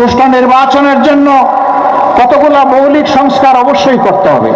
সুষ্ঠু নির্বাচনের জন্য কতগুলো মৌলিক সংস্কার অবশ্যই করতে হবে।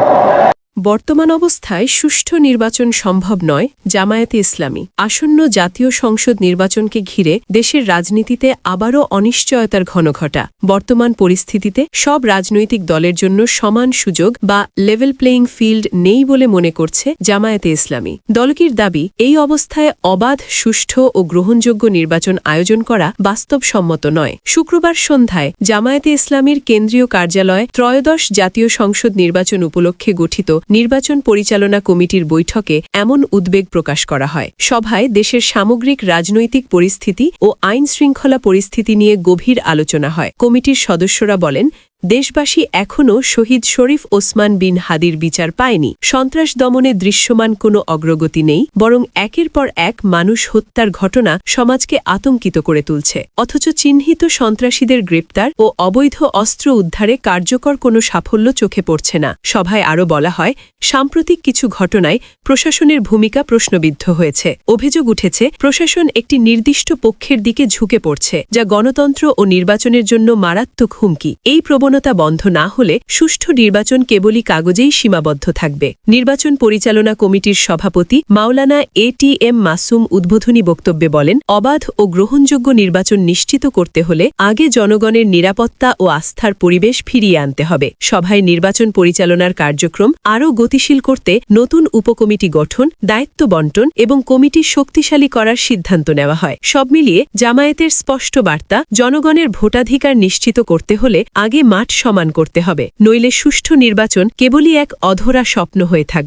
বর্তমান অবস্থায় সুষ্ঠু নির্বাচন সম্ভব নয়। জামায়াতে ইসলামী আসন্ন জাতীয় সংসদ নির্বাচনকে ঘিরে দেশের রাজনীতিতে আবারও অনিশ্চয়তার ঘনঘটা। বর্তমান পরিস্থিতিতে সব রাজনৈতিক দলের জন্য সমান সুযোগ বা লেভেল প্লেয়িং ফিল্ড নেই বলে মনে করছে জামায়াতে ইসলামী। দলটির দাবি, এই অবস্থায় অবাধ, সুষ্ঠু ও গ্রহণযোগ্য নির্বাচন আয়োজন করা বাস্তবসম্মত নয়। শুক্রবার সন্ধ্যায় জামায়াতে ইসলামীর কেন্দ্রীয় কার্যালয়ে ত্রয়োদশ জাতীয় সংসদ নির্বাচন উপলক্ষে গঠিত নির্বাচন পরিচালনা কমিটির বৈঠকে এমন উদ্বেগ প্রকাশ করা হয়। সভায় দেশের সামগ্রিক রাজনৈতিক পরিস্থিতি ও আইন শৃঙ্খলা পরিস্থিতি নিয়ে গভীর আলোচনা হয়। কমিটির সদস্যরা বলেন, দেশবাসী এখনও শহীদ শরীফ ওসমান বিন হাদির বিচার পায়নি। সন্ত্রাস দমনে দৃশ্যমান কোনো অগ্রগতি নেই, বরং একের পর এক মানুষ হত্যার ঘটনা সমাজকে আতঙ্কিত করে তুলছে। অথচ চিহ্নিত সন্ত্রাসীদের গ্রেপ্তার ও অবৈধ অস্ত্র উদ্ধারে কার্যকর কোনো সাফল্য চোখে পড়ছে না। সভায় আরও বলা হয়, সাম্প্রতিক কিছু ঘটনায় প্রশাসনের ভূমিকা প্রশ্নবিদ্ধ হয়েছে। অভিযোগ উঠেছে, প্রশাসন একটি নির্দিষ্ট পক্ষের দিকে ঝুঁকে পড়ছে, যা গণতন্ত্র ও নির্বাচনের জন্য মারাত্মক হুমকি। এই প্রবণতা বন্ধ না হলে সুষ্ঠু নির্বাচন কেবলই কাগজেই সীমাবদ্ধ থাকবে। নির্বাচন পরিচালনা কমিটির সভাপতি মাওলানা ATM মাসুম উদ্বোধনী বক্তব্যে বলেন, অবাধ ও গ্রহণযোগ্য নির্বাচন নিশ্চিত করতে হলে আগে জনগণের নিরাপত্তা ও আস্থার পরিবেশ ফিরিয়ে আনতে হবে। সভায় নির্বাচন পরিচালনার কার্যক্রম আরও গতিশীল করতে নতুন উপকমিটি গঠন, দায়িত্ব বন্টন এবং কমিটি শক্তিশালী করার সিদ্ধান্ত নেওয়া হয়। সব মিলিয়ে জামায়াতের স্পষ্ট বার্তা, জনগণের ভোটাধিকার নিশ্চিত করতে হলে আগে মাঠ সমান করতে হবে, নইলে সুষ্ঠু নির্বাচন কেবলই এক অধরা স্বপ্ন হয়ে থাকবে।